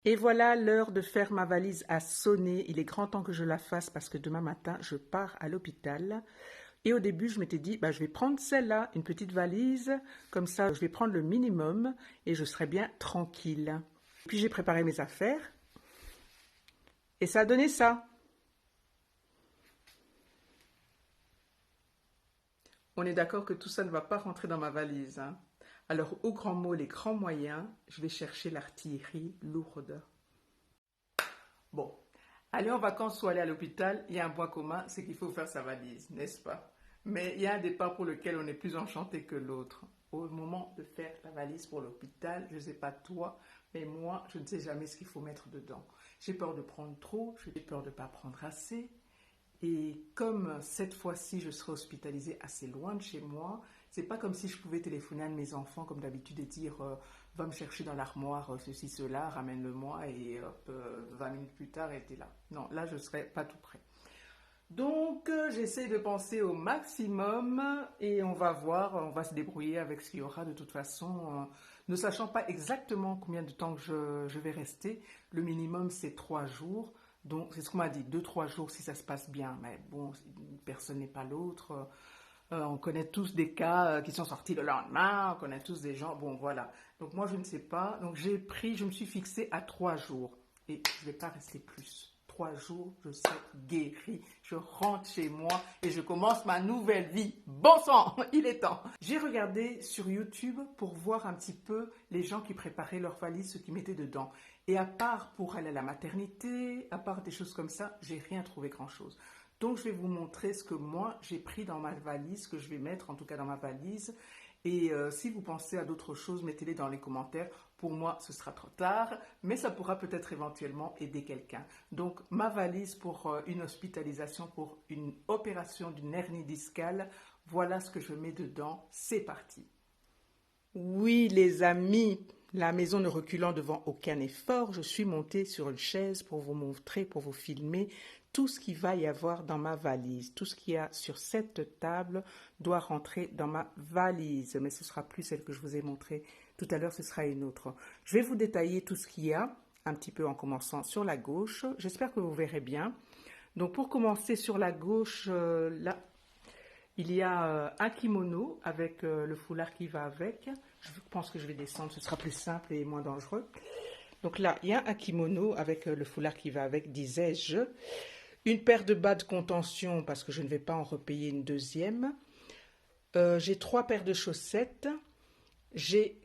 Et voilà, l'heure de faire ma valise a sonné. Il est grand temps que je la fasse parce que demain matin, je pars à l'hôpital. Et au début, je m'étais dit, bah, je vais prendre celle-là, une petite valise. Comme ça, je vais prendre le minimum et je serai bien tranquille. Puis j'ai préparé mes affaires et ça a donné ça. On est d'accord que tout ça ne va pas rentrer dans ma valise, hein. Alors, au grand mot, les grands moyens, je vais chercher l'artillerie lourde. Bon, aller en vacances ou aller à l'hôpital, il y a un point commun, c'est qu'il faut faire sa valise, n'est-ce pas? Mais il y a un départ pour lequel on est plus enchanté que l'autre. Au moment de faire la valise pour l'hôpital, je ne sais pas toi, mais moi, je ne sais jamais ce qu'il faut mettre dedans. J'ai peur de prendre trop, j'ai peur de ne pas prendre assez. Et comme cette fois-ci, je serai hospitalisée assez loin de chez moi, c'est pas comme si je pouvais téléphoner à un de mes enfants comme d'habitude et dire va me chercher dans l'armoire ceci, cela, ramène-le-moi et hop, 20 minutes plus tard, elle était là. Non, là, je serai pas tout près. Donc, j'essaie de penser au maximum et on va voir, on va se débrouiller avec ce qu'il y aura de toute façon. Ne sachant pas exactement combien de temps que je vais rester, le minimum c'est 3 jours. Donc, c'est ce qu'on m'a dit, 2, 3 jours si ça se passe bien. Mais bon, personne n'est pas l'autre. On connaît tous des cas qui sont sortis le lendemain, on connaît tous des gens. Bon, voilà. Donc, moi, je ne sais pas. Donc, je me suis fixée à 3 jours. Et je ne vais pas rester plus. 3 jours, je serai guérie. Je rentre chez moi et je commence ma nouvelle vie. Bon sang, il est temps. J'ai regardé sur YouTube pour voir un petit peu les gens qui préparaient leurs valises, ce qu'ils mettaient dedans. Et à part pour aller à la maternité, à part des choses comme ça, j'ai rien trouvé grand-chose. Donc je vais vous montrer ce que moi j'ai pris dans ma valise, ce que je vais mettre en tout cas dans ma valise. Et si vous pensez à d'autres choses, mettez-les dans les commentaires. Pour moi, ce sera trop tard, mais ça pourra peut-être éventuellement aider quelqu'un. Donc, ma valise pour une hospitalisation, pour une opération d'une hernie discale, voilà ce que je mets dedans. C'est parti. Oui, les amis, la maison ne reculant devant aucun effort, je suis montée sur une chaise pour vous montrer, pour vous filmer tout ce qu'il va y avoir dans ma valise. Tout ce qu'il y a sur cette table doit rentrer dans ma valise, mais ce sera plus celle que je vous ai montrée tout à l'heure, ce sera une autre. Je vais vous détailler tout ce qu'il y a, un petit peu en commençant sur la gauche. J'espère que vous verrez bien. Donc pour commencer sur la gauche, là, il y a un kimono avec le foulard qui va avec. Je pense que je vais descendre, ce sera plus simple et moins dangereux. Donc là, il y a un kimono avec le foulard qui va avec, disais-je. Une paire de bas de contention parce que je ne vais pas en repayer une deuxième. J'ai 3 paires de chaussettes. J'ai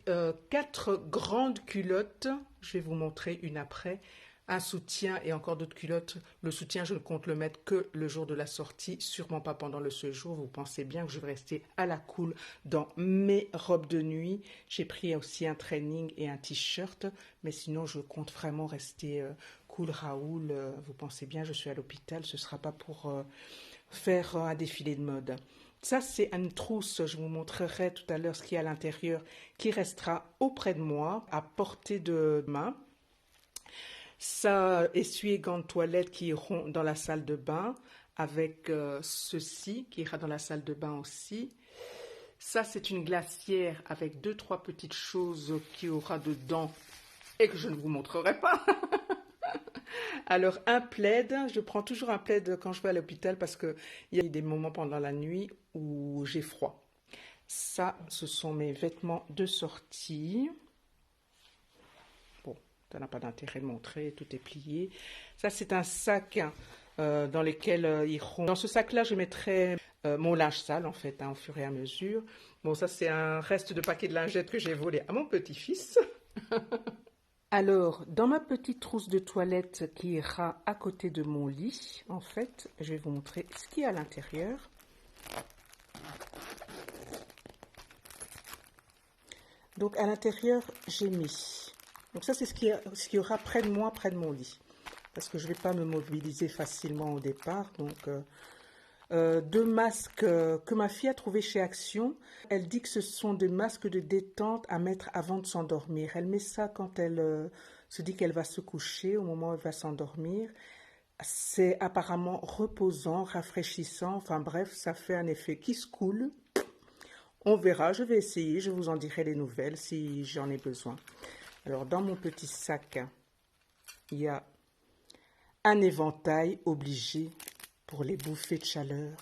4 grandes culottes. Je vais vous montrer une après. Un soutien et encore d'autres culottes. Le soutien, je ne compte le mettre que le jour de la sortie, sûrement pas pendant le séjour. Vous pensez bien que je vais rester à la cool dans mes robes de nuit. J'ai pris aussi un training et un t-shirt, mais sinon je compte vraiment rester cool Raoul. Vous pensez bien, je suis à l'hôpital, ce ne sera pas pour faire un défilé de mode. Ça, c'est une trousse, je vous montrerai tout à l'heure ce qu'il y a à l'intérieur, qui restera auprès de moi, à portée de main. Ça, essuie-gants de toilette qui iront dans la salle de bain, avec ceci qui ira dans la salle de bain aussi. Ça, c'est une glacière avec 2, 3 petites choses qu'il y aura dedans et que je ne vous montrerai pas. Alors, un plaid, je prends toujours un plaid quand je vais à l'hôpital parce qu'il y a des moments pendant la nuit où j'ai froid. Ça, ce sont mes vêtements de sortie. Bon, ça n'a pas d'intérêt de montrer, tout est plié. Ça, c'est un sac dans lequel iront. Dans ce sac-là, je mettrai mon linge sale, en fait, hein, au fur et à mesure. Bon, ça, c'est un reste de paquet de lingettes que j'ai volé à mon petit-fils. Alors, dans ma petite trousse de toilette qui ira à côté de mon lit, en fait, je vais vous montrer ce qu'il y a à l'intérieur. Donc, à l'intérieur, j'ai mis. Donc, ça, c'est ce qu'il y aura près de moi, près de mon lit. Parce que je ne vais pas me mobiliser facilement au départ. Donc, 2 masques que ma fille a trouvés chez Action. Elle dit que ce sont des masques de détente à mettre avant de s'endormir. Elle met ça quand elle se dit qu'elle va se coucher, au moment où elle va s'endormir. C'est apparemment reposant, rafraîchissant. Enfin bref, ça fait un effet qui se coule. On verra, je vais essayer, je vous en dirai les nouvelles si j'en ai besoin. Alors dans mon petit sac, il y a un éventail obligé pour les bouffées de chaleur.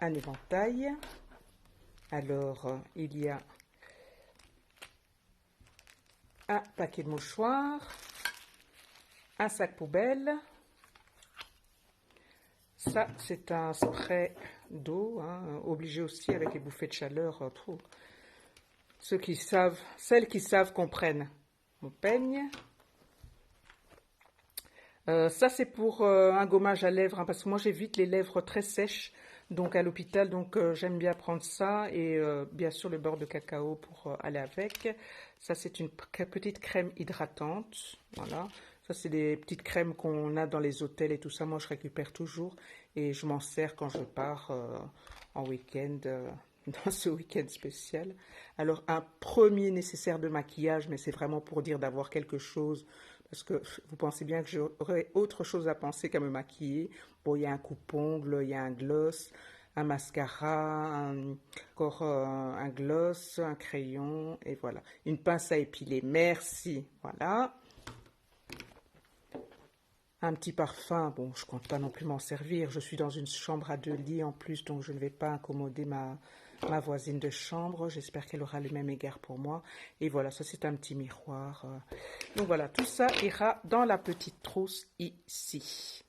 Un éventail. Alors, il y a un paquet de mouchoirs, un sac poubelle. Ça, c'est un spray d'eau, hein, obligé aussi avec les bouffées de chaleur. Celles qui savent comprennent. Mon peigne. Ça, c'est pour un gommage à lèvres, hein, parce que moi, j'évite les lèvres très sèches. Donc, à l'hôpital, j'aime bien prendre ça. Et bien sûr, le beurre de cacao pour aller avec. Ça, c'est une petite crème hydratante. Voilà. Ça, c'est des petites crèmes qu'on a dans les hôtels et tout ça. Moi, je récupère toujours et je m'en sers quand je pars en week-end, dans ce week-end spécial. Alors, un premier nécessaire de maquillage, mais c'est vraiment pour dire d'avoir quelque chose, parce que vous pensez bien que j'aurais autre chose à penser qu'à me maquiller. Bon, il y a un coupe-ongle, il y a un gloss, un mascara, encore un gloss, un crayon, et voilà. Une pince à épiler, merci, voilà. Un petit parfum, bon, je compte pas non plus m'en servir. Je suis dans une chambre à 2 lits en plus, donc je ne vais pas incommoder ma voisine de chambre. J'espère qu'elle aura le même égard pour moi. Et voilà, ça c'est un petit miroir. Donc voilà, tout ça ira dans la petite trousse ici.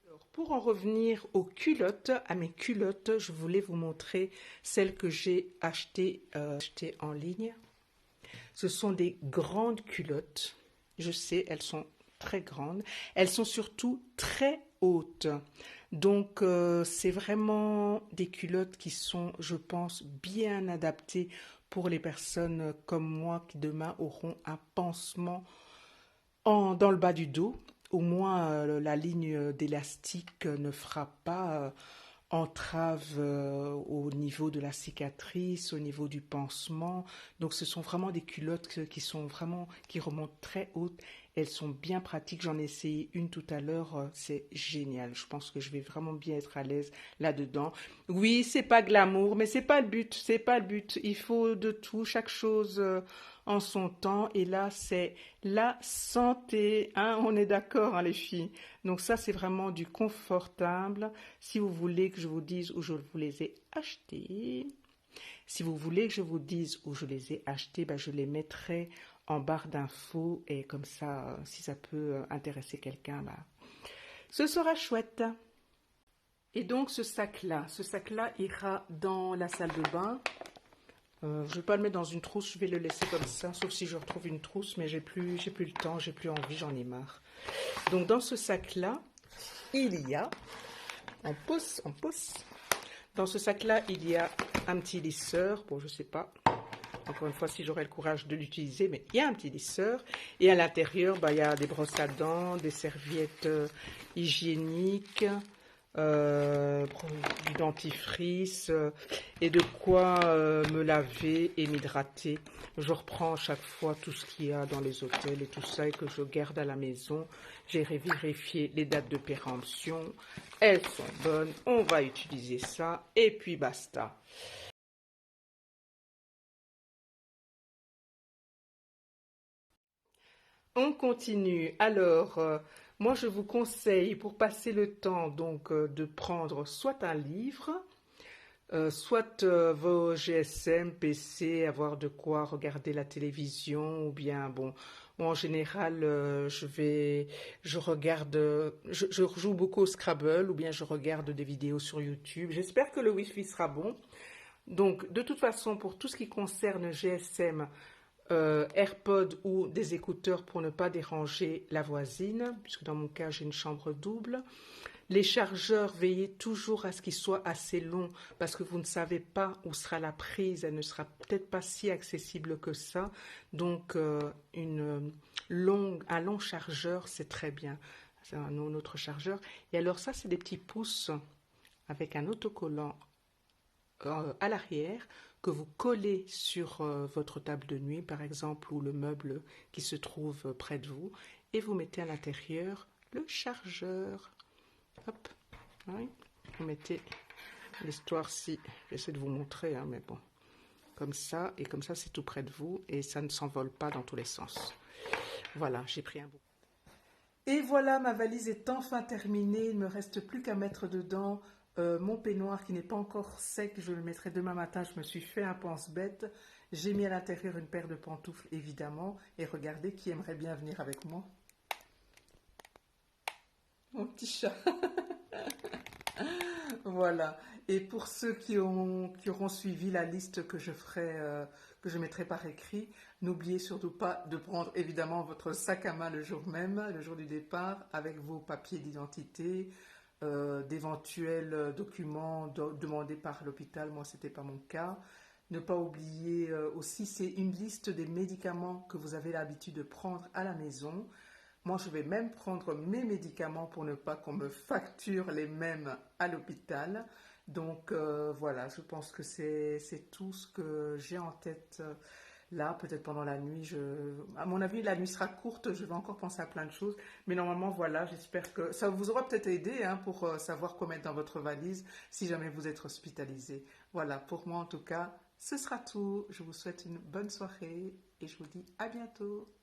Alors, pour en revenir aux culottes, à mes culottes, je voulais vous montrer celles que j'ai achetées en ligne. Ce sont des grandes culottes. Je sais, elles sont très grandes. Elles sont surtout très hautes. Donc, c'est vraiment des culottes qui sont, je pense, bien adaptées pour les personnes comme moi qui demain auront un pansement dans le bas du dos. Au moins, la ligne d'élastique ne fera pas entrave au niveau de la cicatrice, au niveau du pansement. Donc ce sont vraiment des culottes qui remontent très hautes. Elles sont bien pratiques. J'en ai essayé une tout à l'heure. C'est génial. Je pense que je vais vraiment bien être à l'aise là-dedans. Oui, c'est pas glamour, mais c'est pas le but. C'est pas le but. Il faut de tout, chaque chose en son temps. Et là, c'est la santé. Hein, on est d'accord, hein, les filles. Donc ça, c'est vraiment du confortable. Si vous voulez que je vous dise où je vous les ai achetés, si vous voulez que je vous dise où je les ai achetés, ben, je les mettrai en barre d'infos et comme ça, si ça peut intéresser quelqu'un, ben, ce sera chouette. Et donc ce sac-là ira dans la salle de bain. Je ne vais pas le mettre dans une trousse, je vais le laisser comme ça, sauf si je retrouve une trousse, mais j'ai plus le temps, j'ai plus envie, j'en ai marre. Donc dans ce sac-là, il y a, on pousse, dans ce sac-là, il y a un petit lisseur, bon je sais pas, encore une fois si j'aurai le courage de l'utiliser, mais il y a un petit lisseur, et à l'intérieur, bah, il y a des brosses à dents, des serviettes hygiéniques, du dentifrice et de quoi me laver et m'hydrater. Je reprends à chaque fois tout ce qu'il y a dans les hôtels et tout ça et que je garde à la maison. J'ai vérifié les dates de péremption. Elles sont bonnes. On va utiliser ça et puis basta. On continue. Alors, moi, je vous conseille pour passer le temps donc de prendre soit un livre, soit vos GSM, PC, avoir de quoi regarder la télévision, ou bien bon, moi en général, je regarde, je joue beaucoup au Scrabble, ou bien je regarde des vidéos sur YouTube. J'espère que le Wi-Fi sera bon. Donc, de toute façon, pour tout ce qui concerne GSM, AirPods ou des écouteurs pour ne pas déranger la voisine, puisque dans mon cas j'ai une chambre double. Les chargeurs, veillez toujours à ce qu'ils soient assez longs parce que vous ne savez pas où sera la prise, elle ne sera peut-être pas si accessible que ça. Donc un long chargeur, c'est très bien. C'est un autre chargeur. Et alors ça, c'est des petits pouces avec un autocollant à l'arrière que vous collez sur votre table de nuit, par exemple, ou le meuble qui se trouve près de vous, et vous mettez à l'intérieur le chargeur. Hop, oui. Vous mettez l'histoire-ci. J'essaie de vous montrer, hein, mais bon. comme ça, et comme ça c'est tout près de vous, et ça ne s'envole pas dans tous les sens. Voilà, j'ai pris un bout. Et voilà, ma valise est enfin terminée. Il ne me reste plus qu'à mettre dedans mon peignoir qui n'est pas encore sec. Je le mettrai demain matin. Je me suis fait un pense-bête. J'ai mis à l'intérieur une paire de pantoufles, évidemment. Et regardez qui aimerait bien venir avec moi. Mon petit chat. Voilà. Et pour ceux qui auront suivi la liste que je ferai, que je mettrai par écrit, n'oubliez surtout pas de prendre évidemment votre sac à main le jour même, le jour du départ, avec vos papiers d'identité, d'éventuels documents demandés par l'hôpital. Moi, ce n'était pas mon cas. Ne pas oublier aussi, c'est une liste des médicaments que vous avez l'habitude de prendre à la maison. Moi, je vais même prendre mes médicaments pour ne pas qu'on me facture les mêmes à l'hôpital. Donc voilà, je pense que c'est tout ce que j'ai en tête là. Peut-être pendant la nuit, à mon avis, la nuit sera courte. Je vais encore penser à plein de choses. Mais normalement, voilà, j'espère que ça vous aura peut-être aidé hein, pour savoir quoi mettre dans votre valise si jamais vous êtes hospitalisé. Voilà, pour moi en tout cas, ce sera tout. Je vous souhaite une bonne soirée et je vous dis à bientôt.